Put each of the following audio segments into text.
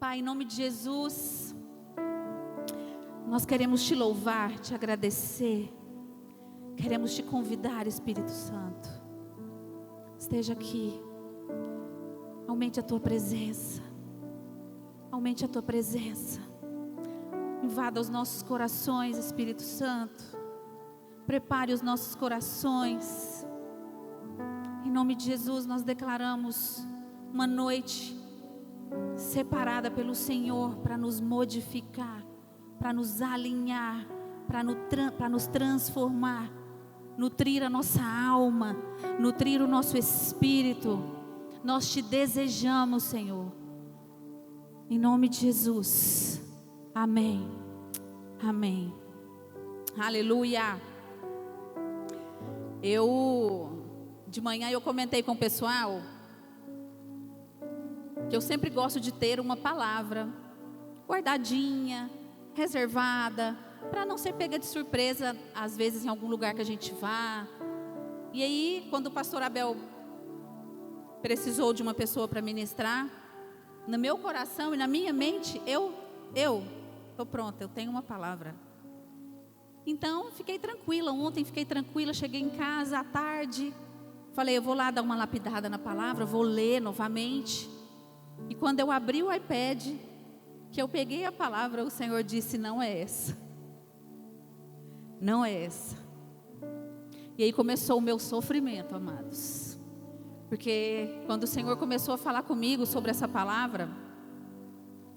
Pai, em nome de Jesus, nós queremos te louvar, te agradecer. Queremos te convidar, Espírito Santo. Esteja aqui. Aumente a tua presença. Aumente a tua presença. Invada os nossos corações, Espírito Santo. Prepare os nossos corações. Em nome de Jesus, nós declaramos uma noite separada pelo Senhor para nos modificar, para nos alinhar, para nos transformar, nutrir a nossa alma, nutrir o nosso espírito. Nós te desejamos, Senhor, em nome de Jesus. Amém. Amém. Aleluia. De manhã eu comentei com o pessoal que eu sempre gosto de ter uma palavra guardadinha, reservada, para não ser pega de surpresa, às vezes em algum lugar que a gente vá. E aí, quando o pastor Abel precisou de uma pessoa para ministrar, no meu coração e na minha mente, eu estou pronta, eu tenho uma palavra. Então, fiquei tranquila, ontem fiquei tranquila, cheguei em casa à tarde, falei, eu vou lá dar uma lapidada na palavra, vou ler novamente. E quando eu abri o iPad, que eu peguei a palavra, o Senhor disse, não é essa. Não é essa. E aí começou o meu sofrimento, amados. Porque quando o Senhor começou a falar comigo sobre essa palavra,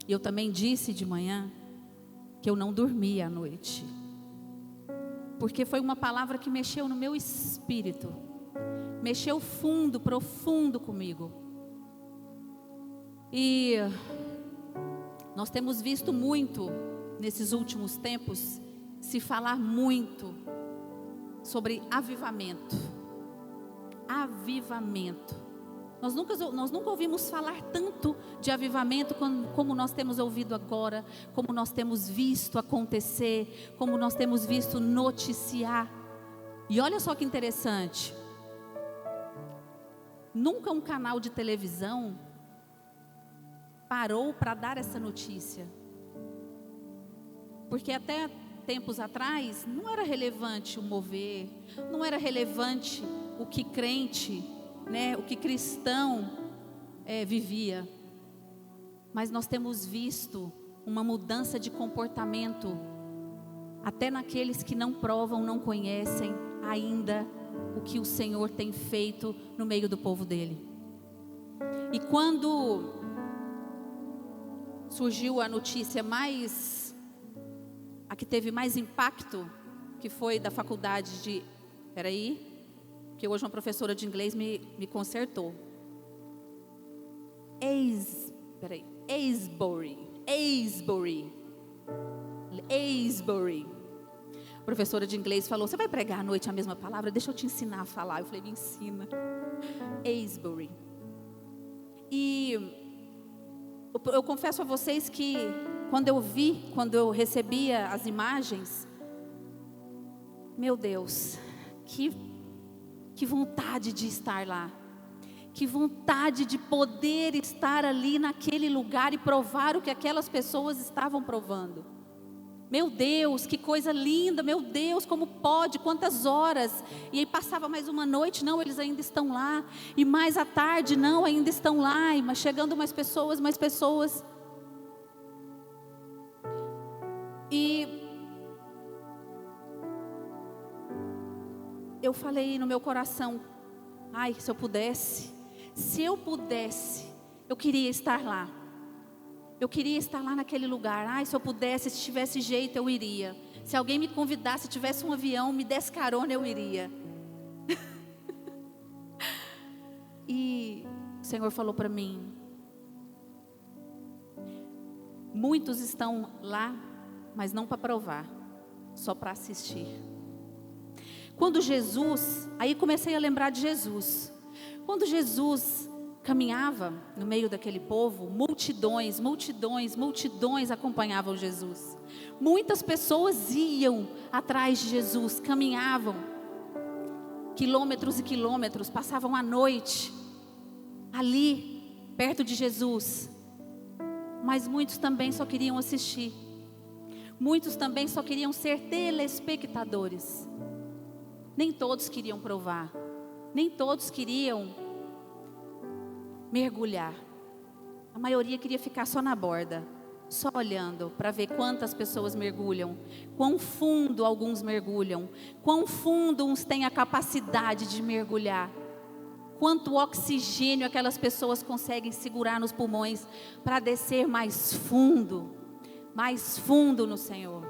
eu também disse de manhã que eu não dormia à noite. Porque foi uma palavra que mexeu no meu espírito. Mexeu fundo, profundo comigo. E nós temos visto muito, nesses últimos tempos, se falar muito sobre avivamento. Avivamento. Nós nunca ouvimos falar tanto de avivamento como nós temos ouvido agora, como nós temos visto acontecer, como nós temos visto noticiar. E olha só que interessante. Nunca um canal de televisão parou para dar essa notícia. Porque até tempos atrás não era relevante o mover, não era relevante o que crente, o que cristão vivia. Mas nós temos visto uma mudança de comportamento, até naqueles que não provam, não conhecem ainda o que o Senhor tem feito no meio do povo dele. E quando surgiu a notícia a que teve mais impacto, que foi da faculdade de... que hoje uma professora de inglês me consertou. Aylesbury. A professora de inglês falou, você vai pregar à noite a mesma palavra? Deixa eu te ensinar a falar. Eu falei, me ensina. Aylesbury. E eu confesso a vocês que quando eu recebia as imagens, meu Deus, que vontade de estar lá, que vontade de poder estar ali naquele lugar e provar o que aquelas pessoas estavam provando. Meu Deus, que coisa linda, meu Deus, como pode, quantas horas. E aí passava mais uma noite, não, eles ainda estão lá. E mais à tarde, não, ainda estão lá. Mas chegando mais pessoas. E eu falei no meu coração, ai, se eu pudesse, eu queria estar lá. Eu queria estar lá naquele lugar. Ai, se eu pudesse, se tivesse jeito, eu iria. Se alguém me convidasse, se tivesse um avião, me desse carona, eu iria. E o Senhor falou para mim, muitos estão lá, mas não para provar, só para assistir. Quando Jesus, aí comecei a lembrar de Jesus. Quando Jesus caminhava no meio daquele povo, multidões acompanhavam Jesus. Muitas pessoas iam atrás de Jesus, caminhavam quilômetros e quilômetros, passavam a noite ali, perto de Jesus. mas muitos também só queriam assistir. Muitos também só queriam ser telespectadores. Nem todos queriam provar. Nem todos queriam mergulhar. A maioria queria ficar só na borda, só olhando para ver quantas pessoas mergulham, quão fundo alguns mergulham, quão fundo uns têm a capacidade de mergulhar, quanto oxigênio aquelas pessoas conseguem segurar nos pulmões para descer mais fundo no Senhor.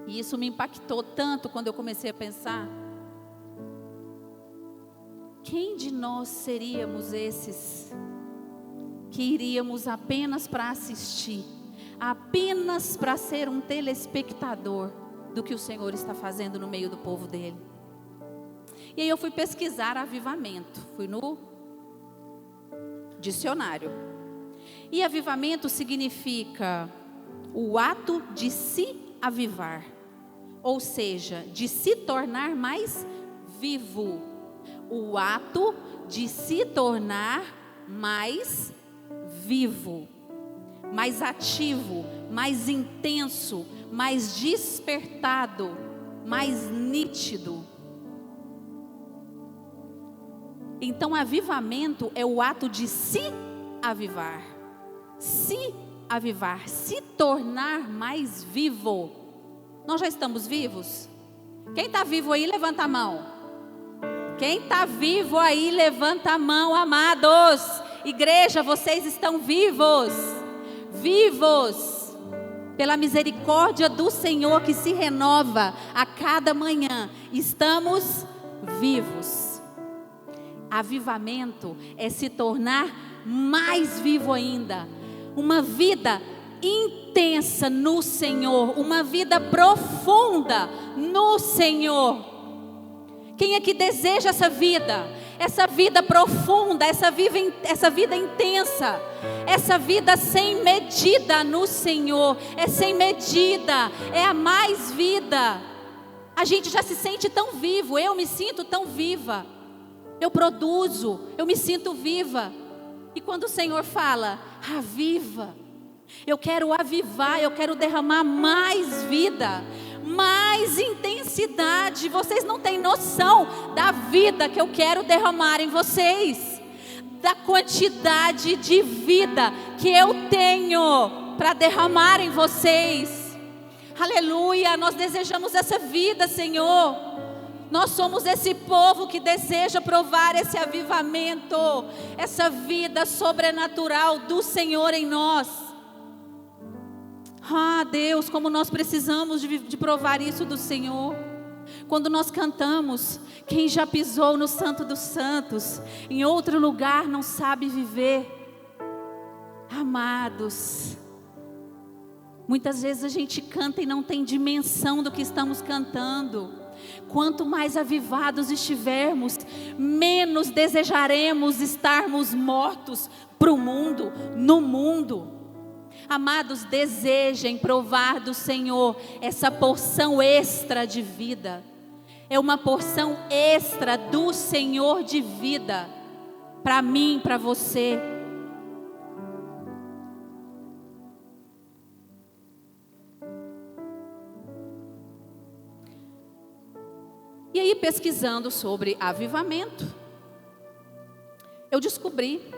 E isso me impactou tanto quando eu comecei a pensar: quem de nós seríamos esses que iríamos apenas para assistir, apenas para ser um telespectador do que o Senhor está fazendo no meio do povo dele? E aí eu fui pesquisar avivamento, fui no dicionário. E avivamento significa o ato de se avivar, ou seja, de se tornar mais vivo. O ato de se tornar mais vivo, mais ativo, mais intenso, mais despertado, mais nítido. Então, avivamento é o ato de se avivar, se tornar mais vivo. Nós já estamos vivos? Quem está vivo aí, levanta a mão. Quem está vivo aí, levanta a mão, amados. Igreja, vocês estão vivos, vivos, pela misericórdia do Senhor que se renova a cada manhã. Estamos vivos. Avivamento é se tornar mais vivo ainda. Uma vida intensa no Senhor, uma vida profunda no Senhor. Quem é que deseja essa vida? Essa vida profunda, essa vida intensa, essa vida sem medida no Senhor. É sem medida, é a mais vida. A gente já se sente tão vivo, eu me sinto tão viva. Eu produzo, eu me sinto viva. E quando o Senhor fala, aviva, eu quero avivar, eu quero derramar mais vida, mais intensidade. Vocês não têm noção da vida que eu quero derramar em vocês, da quantidade de vida que eu tenho para derramar em vocês. Aleluia, nós desejamos essa vida, Senhor. Nós somos esse povo que deseja provar esse avivamento, essa vida sobrenatural do Senhor em nós. Ah, Deus, como nós precisamos de provar isso do Senhor. Quando nós cantamos, quem já pisou no Santo dos Santos, em outro lugar não sabe viver. Amados, muitas vezes a gente canta e não tem dimensão do que estamos cantando. Quanto mais avivados estivermos, menos desejaremos estarmos mortos para o mundo, no mundo. Amados, desejem provar do Senhor essa porção extra de vida. É uma porção extra do Senhor de vida, para mim, para você. E aí, pesquisando sobre avivamento, eu descobri,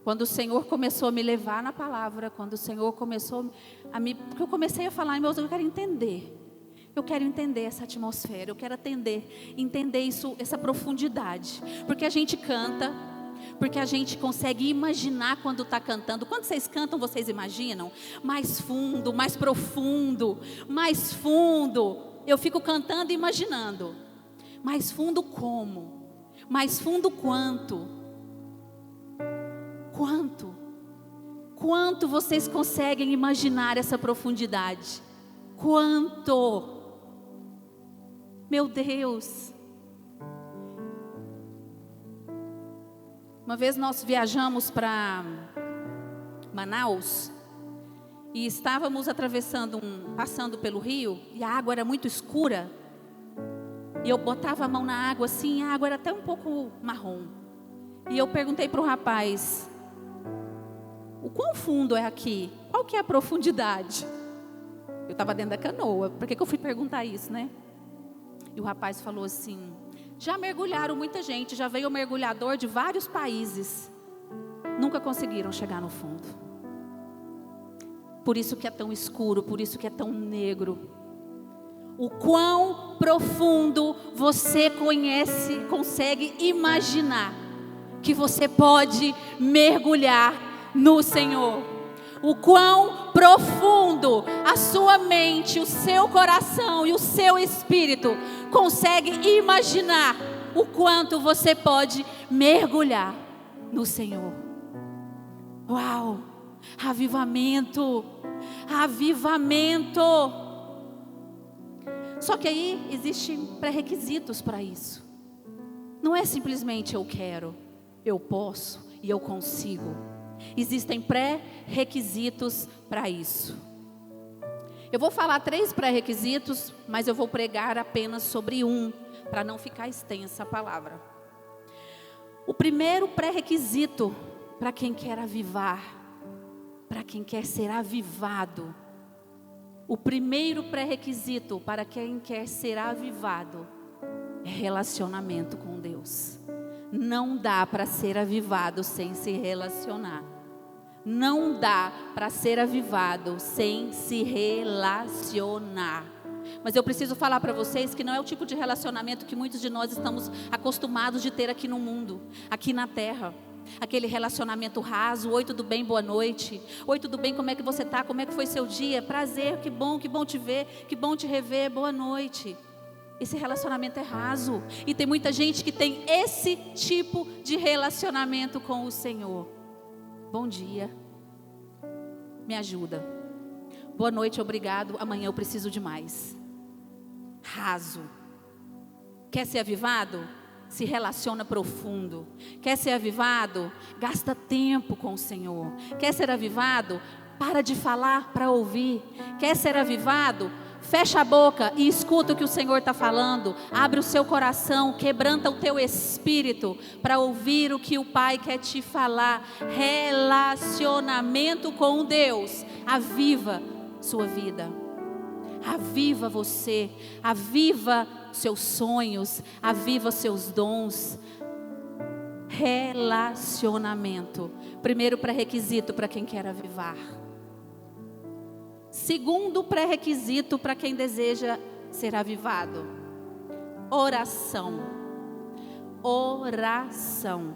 quando o Senhor começou a me levar na palavra, quando o Senhor começou a me... Porque eu comecei a falar, meu Deus, eu quero entender essa atmosfera, eu quero entender isso, essa profundidade. Porque a gente canta, porque a gente consegue imaginar quando está cantando. Quando vocês cantam, vocês imaginam? Mais fundo, mais profundo, mais fundo. Eu fico cantando e imaginando. Mais fundo como? Mais fundo quanto? Quanto vocês conseguem imaginar essa profundidade? Quanto? Meu Deus. Uma vez nós viajamos para Manaus e estávamos passando pelo rio, e a água era muito escura. E eu botava a mão na água assim, a água era até um pouco marrom. E eu perguntei para o rapaz: o quão fundo é aqui? Qual que é a profundidade? Eu estava dentro da canoa, por que eu fui perguntar isso, né? E o rapaz falou assim, já mergulharam muita gente, já veio mergulhador de vários países, nunca conseguiram chegar no fundo. Por isso que é tão escuro, por isso que é tão negro. O quão profundo você consegue imaginar que você pode mergulhar no Senhor. O quão profundo a sua mente, o seu coração e o seu espírito consegue imaginar o quanto você pode mergulhar no Senhor. Uau! Avivamento! Avivamento! Só que aí existem pré-requisitos para isso. Não é simplesmente eu quero, eu posso e eu consigo. Existem pré-requisitos para isso. Eu vou falar 3 pré-requisitos, mas eu vou pregar apenas sobre um, para não ficar extensa a palavra. O primeiro pré-requisito para quem quer avivar, para quem quer ser avivado, o primeiro pré-requisito para quem quer ser avivado é relacionamento com Deus. Não dá para ser avivado sem se relacionar. Não dá para ser avivado sem se relacionar. Mas eu preciso falar para vocês que não é o tipo de relacionamento que muitos de nós estamos acostumados de ter aqui no mundo, aqui na terra. Aquele relacionamento raso, oi, tudo bem, boa noite. Oi, tudo bem, como é que você está? Como é que foi seu dia? Prazer, que bom te ver, que bom te rever, boa noite. Esse relacionamento é raso. E tem muita gente que tem esse tipo de relacionamento com o Senhor. Bom dia, me ajuda. Boa noite, obrigado, amanhã eu preciso de mais. Raso. Quer ser avivado? Se relaciona profundo. Quer ser avivado? Gasta tempo com o Senhor. Quer ser avivado? Para de falar para ouvir. Quer ser avivado? Fecha a boca e escuta o que o Senhor está falando. Abre o seu coração, quebranta o teu espírito para ouvir o que o Pai quer te falar. Relacionamento com Deus aviva sua vida. Aviva você, aviva seus sonhos, aviva seus dons. Relacionamento. Primeiro pré-requisito para quem quer avivar. Segundo pré-requisito para quem deseja ser avivado. Oração. Oração.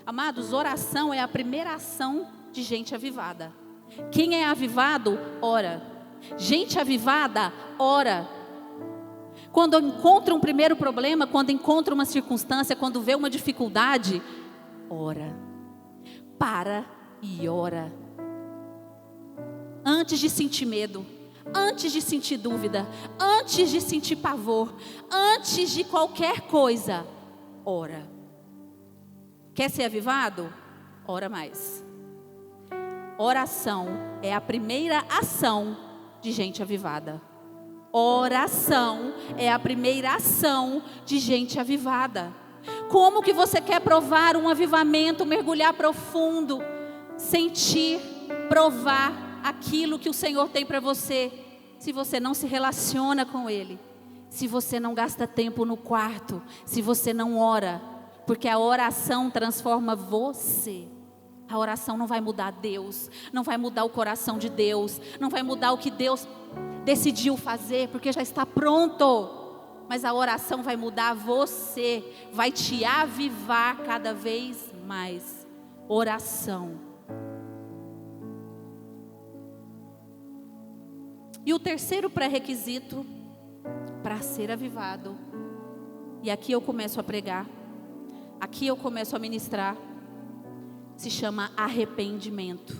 Amados, oração é a primeira ação de gente avivada. Quem é avivado, ora. Gente avivada, ora. Quando encontra um primeiro problema, quando encontra uma circunstância, quando vê uma dificuldade, ora. Para e ora. Antes de sentir medo, antes de sentir dúvida, antes de sentir pavor, antes de qualquer coisa, ora. Quer ser avivado? Ora mais. Oração é a primeira ação de gente avivada. Oração é a primeira ação de gente avivada. Como que você quer provar um avivamento, mergulhar profundo, sentir, provar aquilo que o Senhor tem para você, se você não se relaciona com Ele, se você não gasta tempo no quarto, se você não ora, porque a oração transforma você. A oração não vai mudar Deus, não vai mudar o coração de Deus, não vai mudar o que Deus decidiu fazer, porque já está pronto. Mas a oração vai mudar você, vai te avivar cada vez mais. Oração. E o terceiro pré-requisito para ser avivado, e aqui eu começo a pregar, aqui eu começo a ministrar, se chama arrependimento.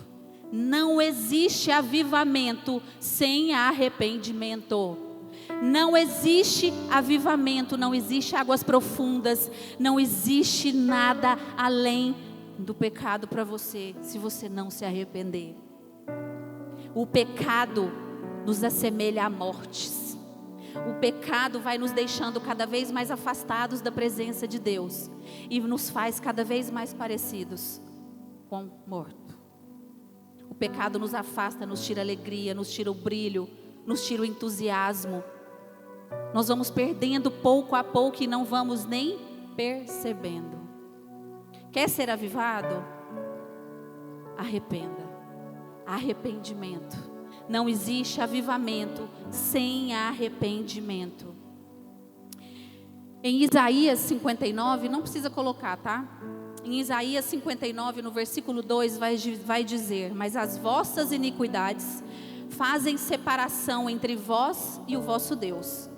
Não existe avivamento sem arrependimento. Não existe avivamento, não existe águas profundas, não existe nada além do pecado para você, se você não se arrepender. O pecado nos assemelha à morte. O pecado vai nos deixando cada vez mais afastados da presença de Deus e nos faz cada vez mais parecidos com morto. pecado nos afasta, nos tira a alegria, nos tira o brilho, nos tira o entusiasmo. Nós vamos perdendo pouco a pouco e não vamos nem percebendo. Quer ser avivado? Arrependa. Arrependimento. Não existe avivamento sem arrependimento. Em Isaías 59, não precisa colocar, tá? Em Isaías 59, no versículo 2, vai dizer: mas as vossas iniquidades fazem separação entre vós e o vosso Deus,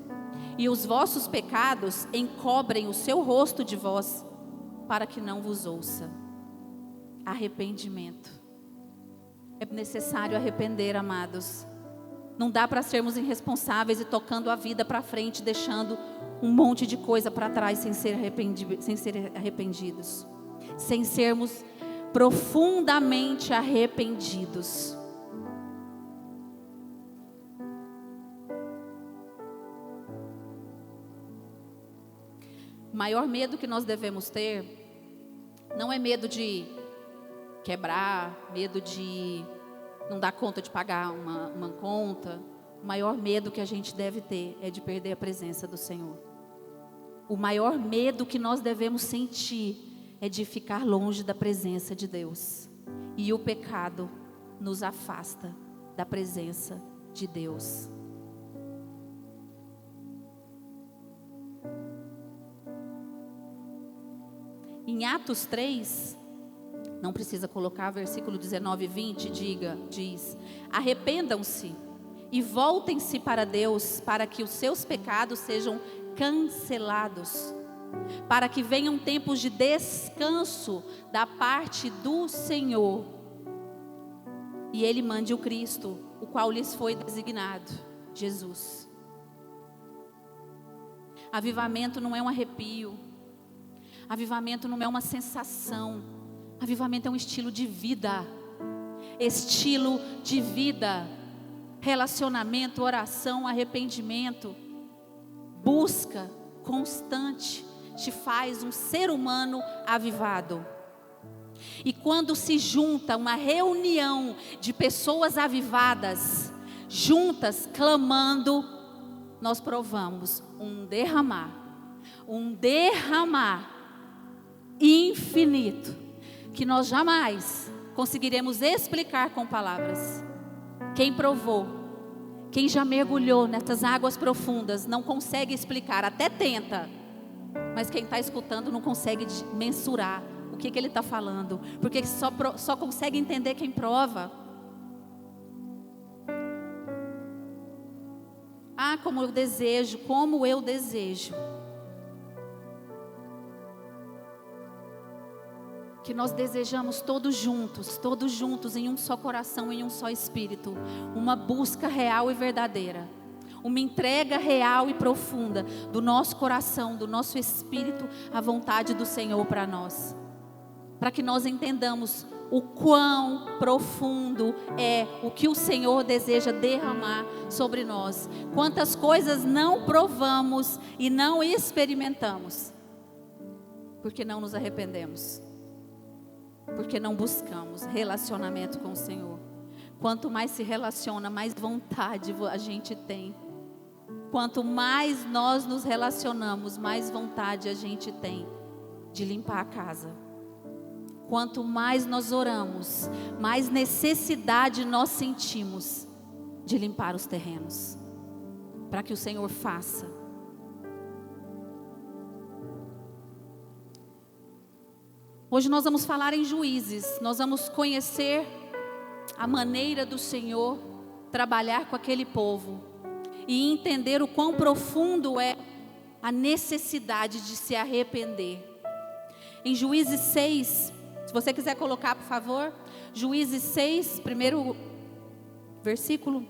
e os vossos pecados encobrem o seu rosto de vós, para que não vos ouça. Arrependimento. É necessário arrepender, amados. Não dá para sermos irresponsáveis e tocando a vida para frente, deixando um monte de coisa para trás sem ser arrependidos. Sem sermos profundamente arrependidos. O maior medo que nós devemos ter não é medo de quebrar, medo de não dar conta de pagar uma conta. O maior medo que a gente deve ter é de perder a presença do Senhor. O maior medo que nós devemos sentir é de ficar longe da presença de Deus. E o pecado nos afasta da presença de Deus. Em Atos 3, não precisa colocar versículo 19 e 20, diz: arrependam-se e voltem-se para Deus, para que os seus pecados sejam cancelados, para que venham tempos de descanso da parte do Senhor, e Ele mande o Cristo, o qual lhes foi designado, Jesus. Avivamento não é um arrepio, avivamento não é uma sensação, avivamento é um estilo de vida. Estilo de vida, relacionamento, oração, arrependimento, busca constante, te faz um ser humano avivado. E quando se junta uma reunião de pessoas avivadas, juntas, clamando, nós provamos um derramar infinito, que nós jamais conseguiremos explicar com palavras. Quem provou, quem já mergulhou nessas águas profundas, não consegue explicar, até tenta, mas quem está escutando não consegue mensurar o que ele está falando, porque só consegue entender quem prova. Ah, como eu desejo, que nós desejamos todos juntos, em um só coração, em um só espírito, uma busca real e verdadeira, uma entrega real e profunda do nosso coração, do nosso espírito, à vontade do Senhor para nós, para que nós entendamos o quão profundo é o que o Senhor deseja derramar sobre nós, quantas coisas não provamos e não experimentamos, porque não nos arrependemos, porque não buscamos relacionamento com o Senhor. Quanto mais se relaciona, mais vontade a gente tem. Quanto mais nós nos relacionamos, mais vontade a gente tem de limpar a casa. Quanto mais nós oramos, mais necessidade nós sentimos de limpar os terrenos, para que o Senhor faça. Hoje nós vamos falar em Juízes, nós vamos conhecer a maneira do Senhor trabalhar com aquele povo e entender o quão profundo é a necessidade de se arrepender. Em Juízes 6, se você quiser colocar, por favor, Juízes 6, primeiro versículo.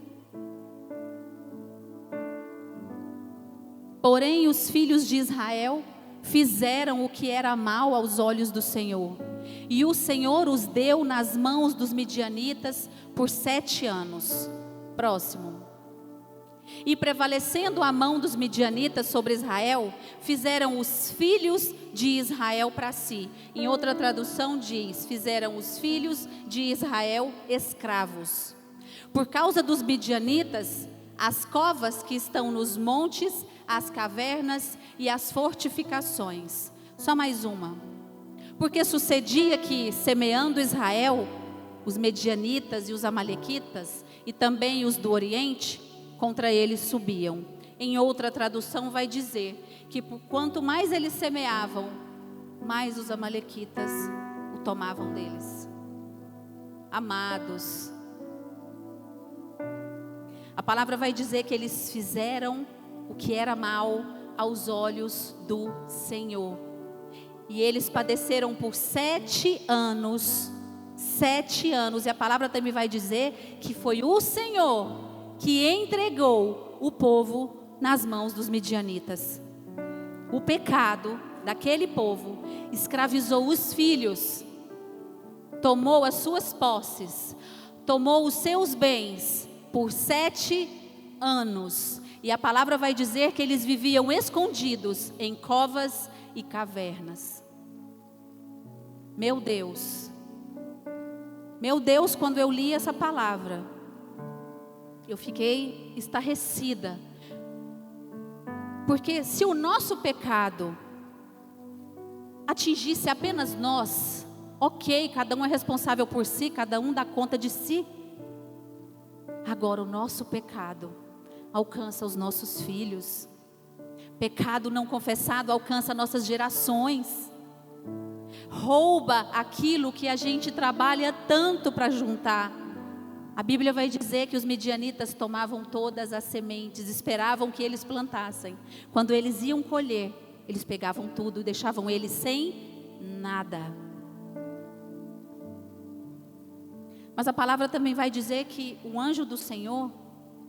Porém, os filhos de Israel fizeram o que era mal aos olhos do Senhor, e o Senhor os deu nas mãos dos midianitas por 7 anos. Próximo. E prevalecendo a mão dos midianitas sobre Israel, fizeram os filhos de Israel para si. Em outra tradução diz, fizeram os filhos de Israel escravos. Por causa dos midianitas, as covas que estão nos montes, as cavernas e as fortificações. Só mais uma. Porque sucedia que, semeando Israel, os medianitas e os amalequitas, e também os do Oriente, contra eles subiam. Em outra tradução vai dizer que quanto mais eles semeavam, mais os amalequitas o tomavam deles. Amados, a palavra vai dizer que eles fizeram o que era mal aos olhos do Senhor. E eles padeceram por 7 anos. 7 anos. E a palavra também vai dizer que foi o Senhor que entregou o povo nas mãos dos midianitas. O pecado daquele povo escravizou os filhos, tomou as suas posses, tomou os seus bens por 7 anos. E a palavra vai dizer que eles viviam escondidos em covas e cavernas. Meu Deus, quando eu li essa palavra, eu fiquei estarrecida. Porque se o nosso pecado atingisse apenas nós, ok, cada um é responsável por si, cada um dá conta de si. Agora o nosso pecado alcança os nossos filhos. Pecado não confessado alcança nossas gerações. Rouba aquilo que a gente trabalha tanto para juntar. A Bíblia vai dizer que os midianitas tomavam todas as sementes, esperavam que eles plantassem. Quando eles iam colher, eles pegavam tudo e deixavam eles sem nada. Mas a palavra também vai dizer que o anjo do Senhor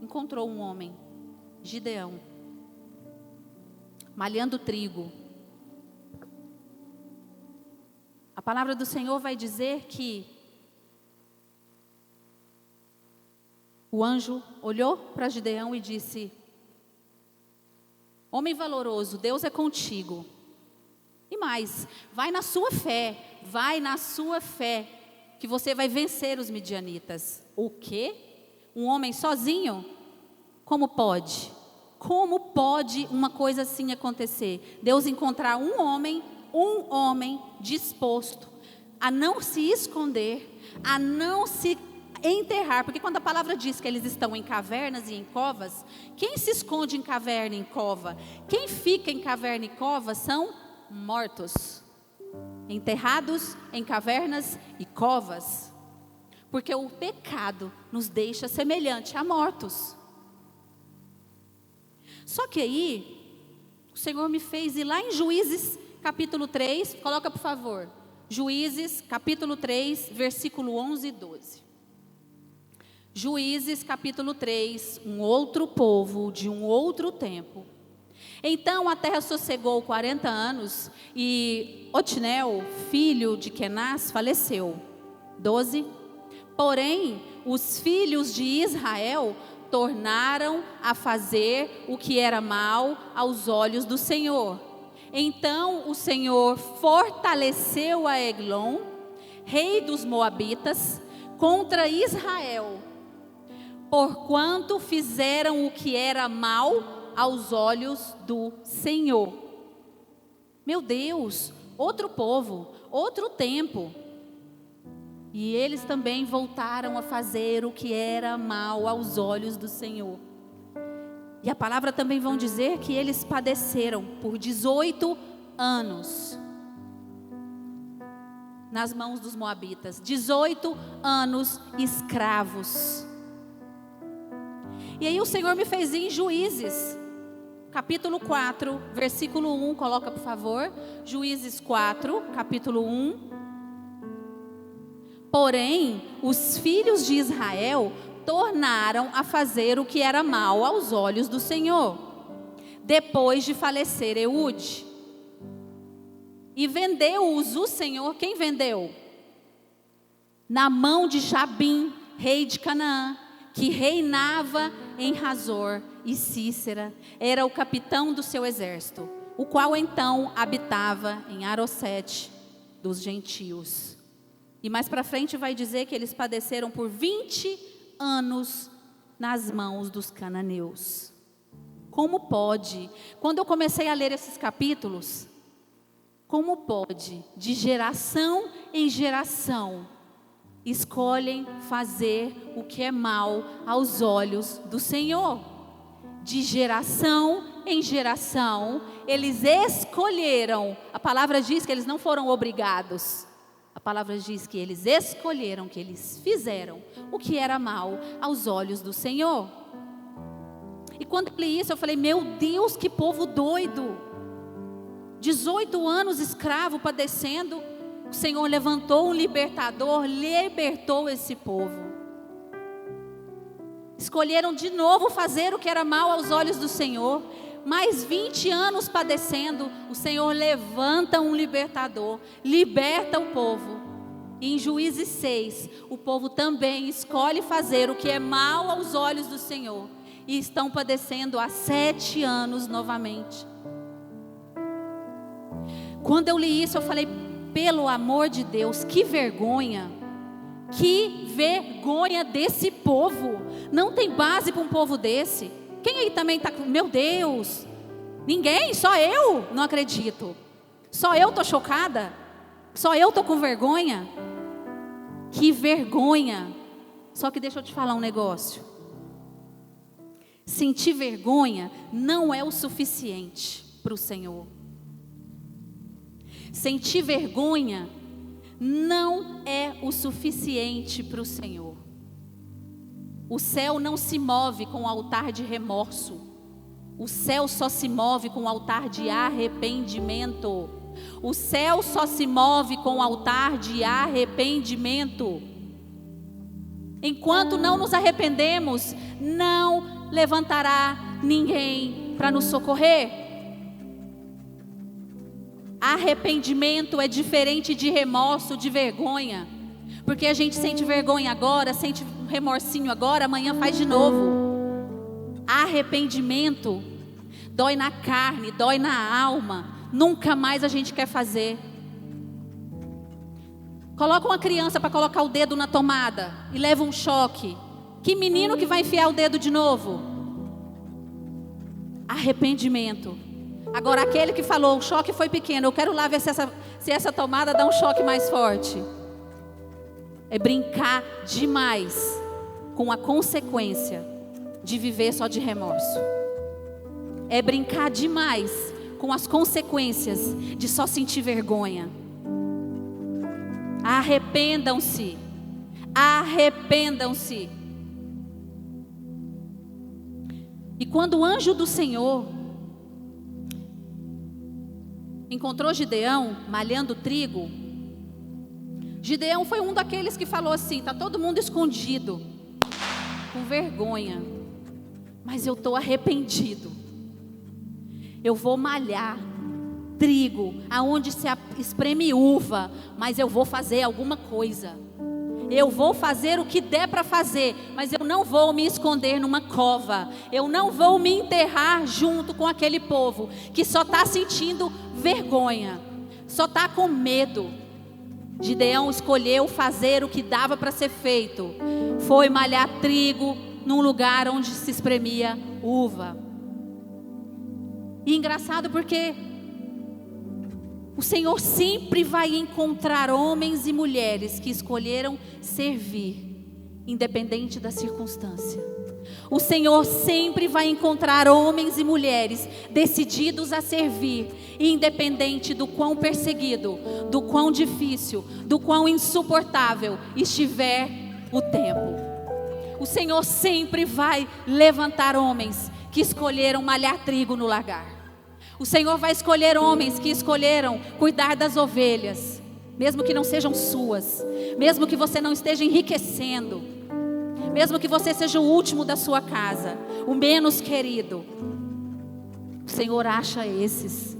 encontrou um homem, Gideão, malhando trigo. A palavra do Senhor vai dizer que o anjo olhou para Gideão e disse: homem valoroso, Deus é contigo. E mais, vai na sua fé, que você vai vencer os midianitas. O quê? Um homem sozinho? Como pode? Como pode uma coisa assim acontecer? Deus encontrar um homem disposto a não se esconder, a não se enterrar, porque quando a palavra diz que eles estão em cavernas e em covas, quem se esconde em caverna e em cova? Quem fica em caverna e cova são mortos, enterrados em cavernas e covas, porque o pecado nos deixa semelhante a mortos. Só que aí, o Senhor me fez ir lá em Juízes capítulo 3, coloca por favor, Juízes capítulo 3, versículo 11 e 12. Juízes capítulo 3, um outro povo de um outro tempo. Então a terra sossegou 40 anos e Otniel, filho de Kenaz, faleceu. 12. Porém, os filhos de Israel tornaram a fazer o que era mal aos olhos do Senhor. Então o Senhor fortaleceu a Eglon, rei dos Moabitas, contra Israel, porquanto fizeram o que era mal aos olhos do Senhor. Meu Deus, outro povo, outro tempo. E eles também voltaram a fazer o que era mal aos olhos do Senhor. E a palavra também vão dizer que eles padeceram por 18 anos nas mãos dos moabitas. 18 anos escravos. E aí o Senhor me fez ir em Juízes, capítulo 4, versículo 1, coloca por favor. Juízes 4, capítulo 1. Porém, os filhos de Israel tornaram a fazer o que era mal aos olhos do Senhor, depois de falecer Eude. E vendeu-os o Senhor, quem vendeu? Na mão de Jabim, rei de Canaã, que reinava em Hazor, e Cícera era o capitão do seu exército, o qual então habitava em Arosete dos gentios. E mais para frente vai dizer que eles padeceram por 20 anos nas mãos dos cananeus. Como pode? Quando eu comecei a ler esses capítulos, como pode, de geração em geração, escolhem fazer o que é mal aos olhos do Senhor? De geração em geração, eles escolheram. A palavra diz que eles não foram obrigados. A palavra diz que eles escolheram, que eles fizeram o que era mal aos olhos do Senhor. E quando eu li isso, eu falei, meu Deus, que povo doido. 18 anos escravo padecendo, o Senhor levantou um libertador, libertou esse povo. Escolheram de novo fazer o que era mal aos olhos do Senhor. Mais 20 anos padecendo, o Senhor levanta um libertador, liberta o povo. E em Juízes 6, o povo também escolhe fazer o que é mal aos olhos do Senhor. E estão padecendo há 7 anos novamente. Quando eu li isso, eu falei, pelo amor de Deus, que vergonha. Que vergonha desse povo. Não tem base para um povo desse. Quem aí também está, meu Deus, ninguém, só eu não acredito. Só eu estou chocada. Só eu estou com vergonha. Que vergonha. Só que deixa eu te falar um negócio. Sentir vergonha não é o suficiente para o Senhor. Sentir vergonha não é o suficiente para o Senhor. O céu não se move com o altar de remorso. O céu só se move com o altar de arrependimento. O céu só se move com o altar de arrependimento. Enquanto não nos arrependemos, não levantará ninguém para nos socorrer. Arrependimento é diferente de remorso, de vergonha. Porque a gente sente vergonha agora, sente remorsinho agora, amanhã faz de novo. Arrependimento dói na carne, dói na alma. Nunca mais a gente quer fazer. Coloca uma criança para colocar o dedo na tomada e leva um choque. Que menino que vai enfiar o dedo de novo? Arrependimento. Agora aquele que falou, o choque foi pequeno, eu quero lá ver se essa tomada dá um choque mais forte. É brincar demais com a consequência de viver só de remorso. É brincar demais com as consequências de só sentir vergonha. Arrependam-se. Arrependam-se. E quando o anjo do Senhor encontrou Gideão malhando trigo, Gideão foi um daqueles que falou assim, está todo mundo escondido, com vergonha, mas eu estou arrependido. Eu vou malhar trigo, aonde se espreme uva, mas eu vou fazer alguma coisa. Eu vou fazer o que der para fazer, mas eu não vou me esconder numa cova. Eu não vou me enterrar junto com aquele povo que só está sentindo vergonha, só está com medo. Gideão escolheu fazer o que dava para ser feito. Foi malhar trigo num lugar onde se espremia uva. E engraçado porque o Senhor sempre vai encontrar homens e mulheres que escolheram servir, independente da circunstância. O Senhor sempre vai encontrar homens e mulheres decididos a servir, independente do quão perseguido, do quão difícil, do quão insuportável estiver o tempo. O Senhor sempre vai levantar homens que escolheram malhar trigo no lagar. O Senhor vai escolher homens que escolheram cuidar das ovelhas, mesmo que não sejam suas, mesmo que você não esteja enriquecendo, mesmo que você seja o último da sua casa, o menos querido. O Senhor acha esses.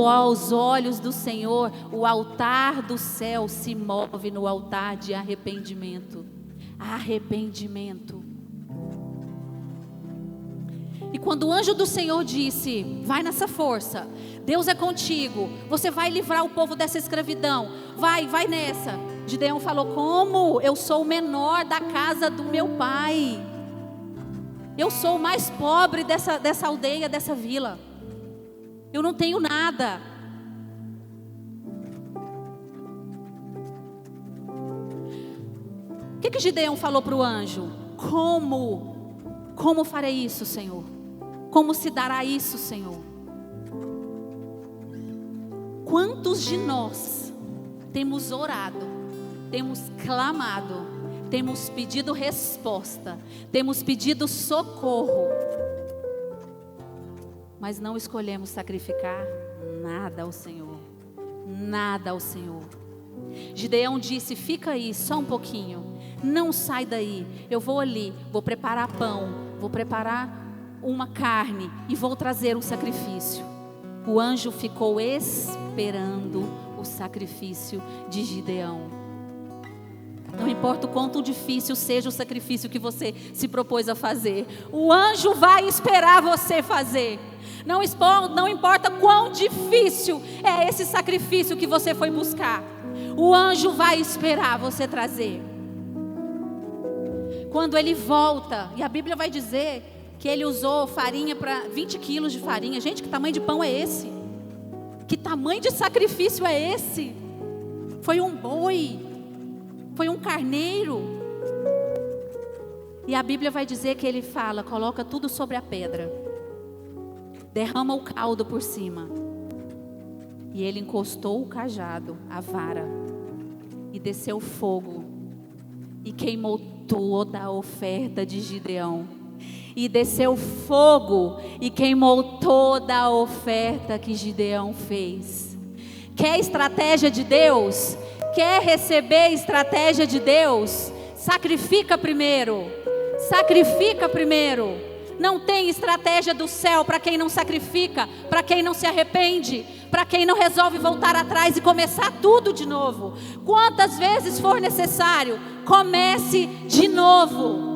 Aos olhos do Senhor, o altar do céu se move no altar de arrependimento. Arrependimento. E quando o anjo do Senhor disse: vai nessa força, Deus é contigo, você vai livrar o povo dessa escravidão, vai nessa. Gideão falou: como? Eu sou o menor da casa do meu pai, eu sou o mais pobre dessa aldeia, dessa vila, eu não tenho nada. O que Gideão falou para o anjo? Como farei isso, Senhor? Como se dará isso, Senhor? Quantos de nós temos orado, temos clamado, temos pedido resposta, temos pedido socorro, mas não escolhemos sacrificar nada ao Senhor, nada ao Senhor. Gideão disse: fica aí só um pouquinho, não sai daí, eu vou ali, vou preparar pão, vou preparar uma carne e vou trazer um sacrifício. O anjo ficou esperando o sacrifício de Gideão. Não importa o quanto difícil seja o sacrifício que você se propôs a fazer, o anjo vai esperar você fazer. Não importa quão difícil é esse sacrifício que você foi buscar, o anjo vai esperar você trazer. Quando ele volta, e a Bíblia vai dizer que ele usou farinha para 20 quilos de farinha. Gente, que tamanho de pão é esse? Que tamanho de sacrifício é esse? Foi um boi, foi um carneiro. E a Bíblia vai dizer que ele fala: coloca tudo sobre a pedra, derrama o caldo por cima. E ele encostou o cajado, a vara, e desceu fogo, e queimou toda a oferta de Gideão. E desceu fogo e queimou toda a oferta que Gideão fez. Quer estratégia de Deus? Quer receber estratégia de Deus? Sacrifica primeiro. Sacrifica primeiro. Não tem estratégia do céu para quem não sacrifica, para quem não se arrepende, para quem não resolve voltar atrás e começar tudo de novo. Quantas vezes for necessário, comece de novo.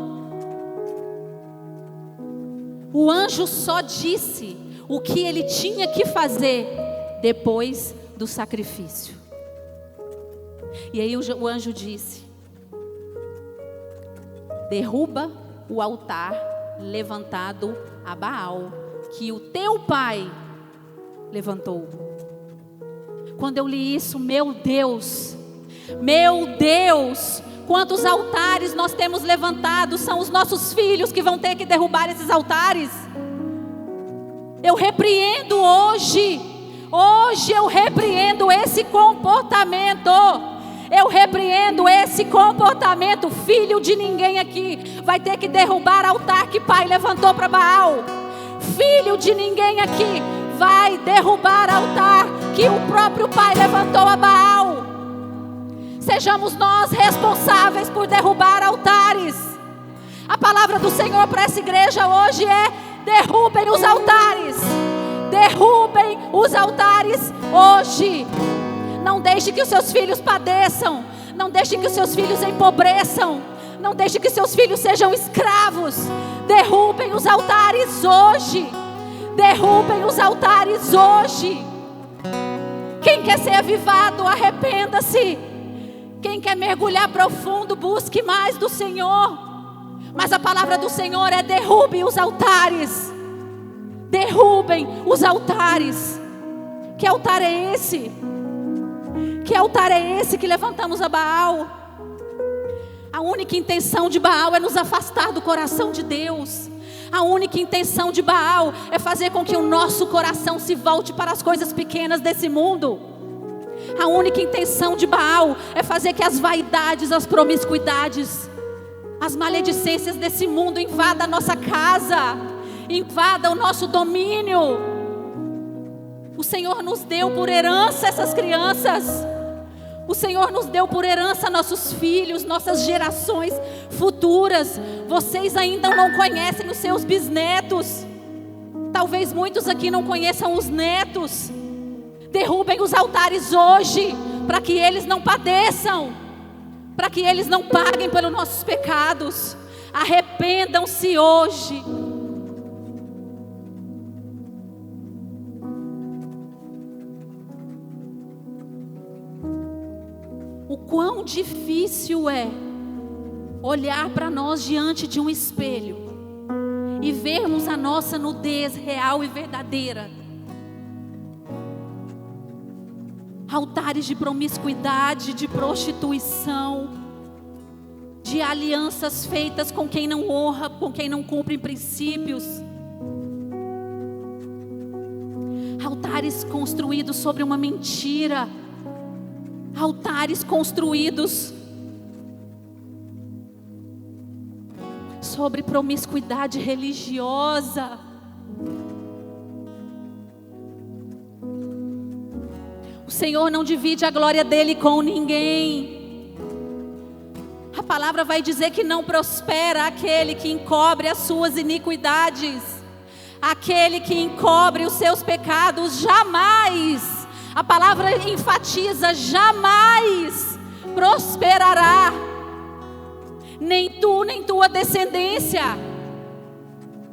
O anjo só disse o que ele tinha que fazer depois do sacrifício. E aí o anjo disse: derruba o altar levantado a Baal, que o teu pai levantou. Quando eu li isso, meu Deus, quantos altares nós temos levantado? São os nossos filhos que vão ter que derrubar esses altares. Eu repreendo hoje eu repreendo esse comportamento. Eu repreendo esse comportamento. Filho de ninguém aqui vai ter que derrubar altar que pai levantou para Baal. Filho de ninguém aqui vai derrubar altar que o próprio pai levantou a Baal. Sejamos nós responsáveis por derrubar altares. A palavra do Senhor para essa igreja hoje é: derrubem os altares. Derrubem os altares hoje. Não deixe que os seus filhos padeçam. Não deixe que os seus filhos empobreçam. Não deixe que seus filhos sejam escravos. Derrubem os altares hoje. Derrubem os altares hoje. Quem quer ser avivado, arrependa-se. Quem quer mergulhar profundo, busque mais do Senhor. Mas a palavra do Senhor é: derrube os altares. Derrubem os altares. Que altar é esse? Que altar é esse que levantamos a Baal? A única intenção de Baal é nos afastar do coração de Deus. A única intenção de Baal é fazer com que o nosso coração se volte para as coisas pequenas desse mundo. A única intenção de Baal é fazer que as vaidades, as promiscuidades, as maledicências desse mundo invadam a nossa casa, invadam o nosso domínio. O Senhor nos deu por herança essas crianças. O Senhor nos deu por herança nossos filhos, nossas gerações futuras. Vocês ainda não conhecem os seus bisnetos. Talvez muitos aqui não conheçam os netos. Derrubem os altares hoje, para que eles não padeçam, para que eles não paguem pelos nossos pecados. Arrependam-se hoje. difícil é olhar para nós diante de um espelho e vermos a nossa nudez real e verdadeira. Altares de promiscuidade, de prostituição, de alianças feitas com quem não honra, com quem não cumpre princípios. Altares construídos sobre uma mentira. Altares construídos sobre promiscuidade religiosa. O Senhor não divide a glória dele com ninguém. A palavra vai dizer que não prospera aquele que encobre as suas iniquidades, aquele que encobre os seus pecados. Jamais, a palavra enfatiza, jamais prosperará, nem tu, nem tua descendência.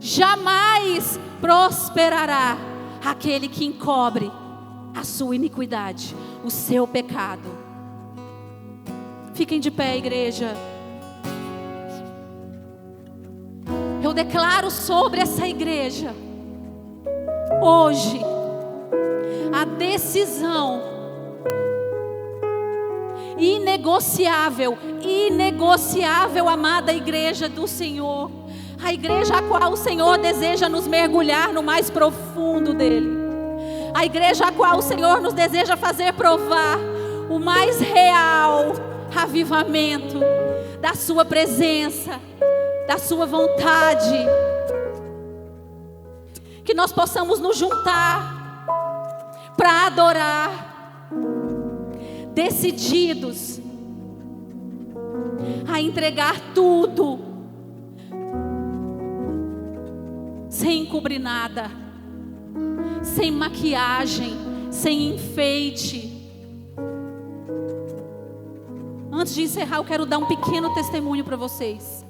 Jamais prosperará aquele que encobre a sua iniquidade, o seu pecado. Fiquem de pé, igreja. Eu declaro sobre essa igreja hoje a decisão inegociável, amada igreja do Senhor, a igreja a qual o Senhor deseja nos mergulhar no mais profundo dele, a igreja a qual o Senhor nos deseja fazer provar o mais real avivamento da sua presença, da sua vontade. Que nós possamos nos juntar para adorar, decididos a entregar tudo, sem encobrir nada, sem maquiagem, sem enfeite. Antes de encerrar, eu quero dar um pequeno testemunho para vocês.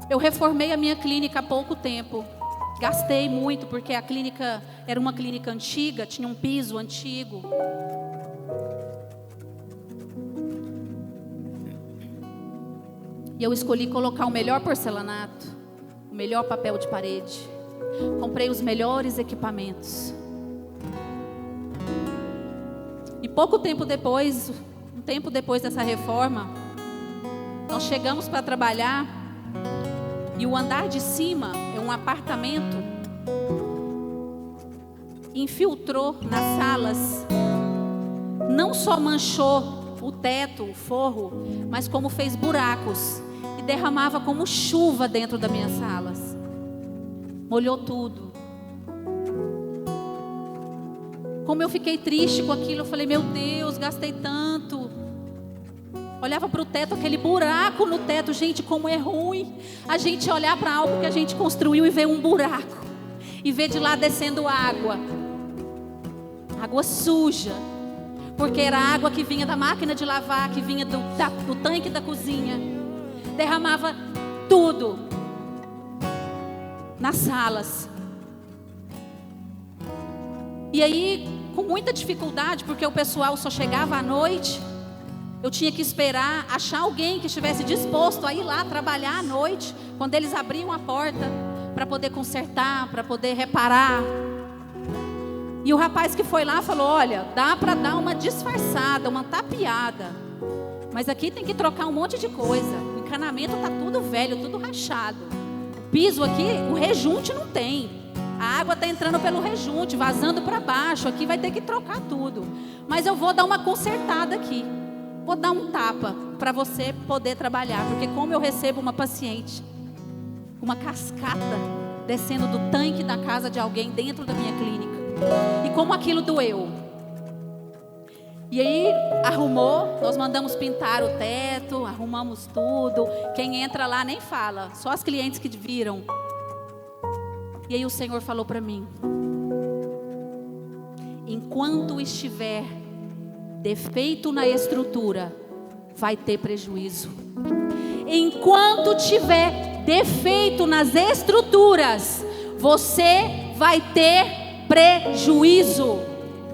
Eu reformei a minha clínica há pouco tempo. Gastei muito, porque a clínica era uma clínica antiga, tinha um piso antigo. E eu escolhi colocar o melhor porcelanato, o melhor papel de parede. Comprei os melhores equipamentos. E pouco tempo depois, um tempo depois dessa reforma, nós chegamos para trabalhar. E o andar de cima é um apartamento. Infiltrou nas salas. Não só manchou o teto, o forro, mas como fez buracos. E derramava como chuva dentro das minhas salas. Molhou tudo. Como eu fiquei triste com aquilo, eu falei, meu Deus, gastei tanto. Olhava para o teto, aquele buraco no teto. Gente, como é ruim a gente olhar para algo que a gente construiu e ver um buraco, e ver de lá descendo água suja, porque era água que vinha da máquina de lavar, que vinha do tanque da cozinha. Derramava tudo nas salas. E aí, com muita dificuldade, porque o pessoal só chegava à noite, eu tinha que esperar achar alguém que estivesse disposto a ir lá trabalhar à noite, quando eles abriam a porta, para poder consertar, para poder reparar. E o rapaz que foi lá falou, olha, dá para dar uma disfarçada, uma tapeada, mas aqui tem que trocar um monte de coisa. O encanamento está tudo velho, tudo rachado. O piso aqui, o rejunte não tem. A água está entrando pelo rejunte, vazando para baixo. Aqui vai ter que trocar tudo. Mas eu vou dar uma consertada aqui. Vou dar um tapa para você poder trabalhar. Porque como eu recebo uma paciente, uma cascata descendo do tanque da casa de alguém dentro da minha clínica. E como aquilo doeu. E aí arrumou, nós mandamos pintar o teto, arrumamos tudo. Quem entra lá nem fala, só as clientes que viram. E aí o Senhor falou para mim: enquanto estiver defeito na estrutura, vai ter prejuízo. Enquanto tiver defeito nas estruturas, você vai ter prejuízo.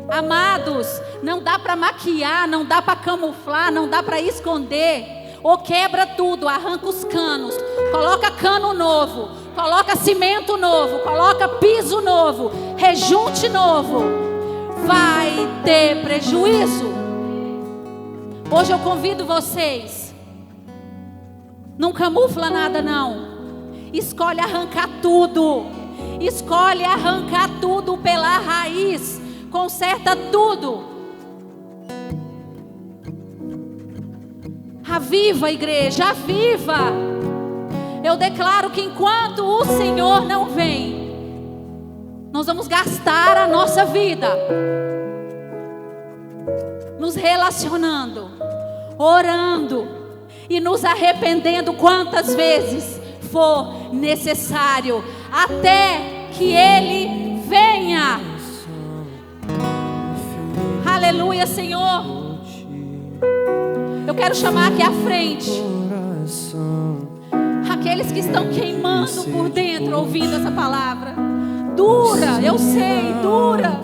Amados, não dá para maquiar, não dá para camuflar, não dá para esconder. Ou quebra tudo, arranca os canos, coloca cano novo, coloca cimento novo, coloca piso novo, rejunte novo. Vai ter prejuízo. Hoje eu convido vocês, não camufla nada não. Escolhe arrancar tudo. Escolhe arrancar tudo pela raiz. Conserta tudo. Aviva, igreja, aviva. Eu declaro que enquanto o Senhor não vem, nós vamos gastar a nossa vida nos relacionando, orando e nos arrependendo quantas vezes for necessário, até que Ele venha. Aleluia, Senhor. Eu quero chamar aqui à frente aqueles que estão queimando por dentro, ouvindo essa palavra. Dura, eu sei, dura.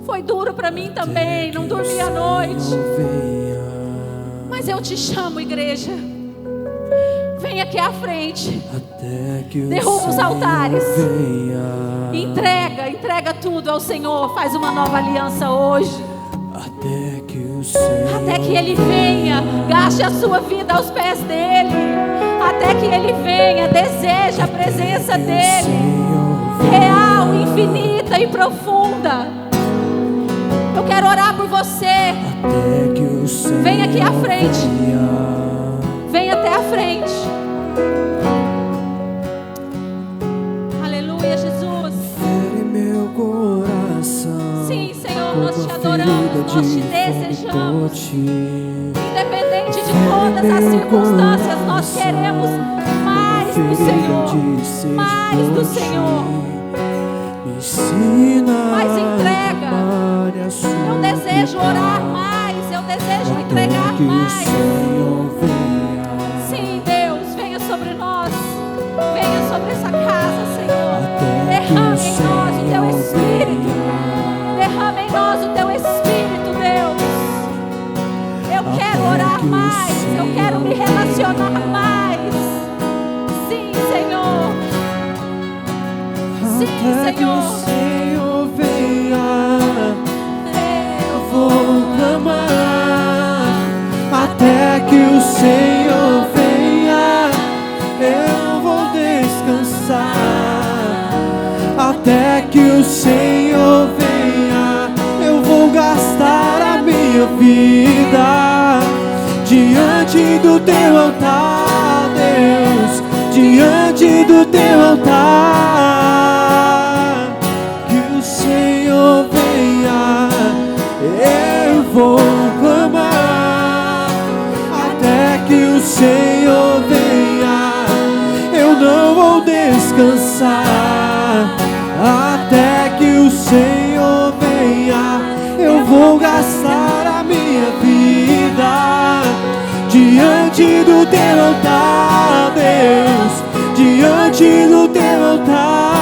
Foi duro para mim também, não dormi à noite. Mas eu te chamo, igreja. Vem aqui à frente. Derruba os altares. Entrega tudo ao Senhor. Faz uma nova aliança hoje. Até que Ele venha, gaste a sua vida aos pés dEle. Até que Ele venha, deseje a presença dEle, real, infinita e profunda. Eu quero orar por você. Vem aqui à frente. Vem até a frente. Aleluia, Jesus. Sim, Senhor, nós te adoramos, nós te desejamos. Independente de todas as circunstâncias, nós queremos mais do Senhor. Mais do Senhor. Mais entrega. Eu desejo orar mais. Eu desejo entregar mais. Sim, Deus, venha sobre nós. Venha sobre essa casa, Senhor. Derrame em nós o Teu Espírito. Derrame em nós o Teu Espírito, Deus. Eu quero orar mais. Eu quero me relacionar mais. Sim, Senhor. Sim, Senhor. Até que o Senhor venha, eu vou descansar. Até que o Senhor venha, eu vou gastar a minha vida diante do Teu altar, Deus, diante do Teu altar. Que o Senhor venha, eu vou clamar. Que o Senhor venha, eu não vou descansar. Até que o Senhor venha, eu vou gastar a minha vida diante do Teu altar, Deus, diante do Teu altar.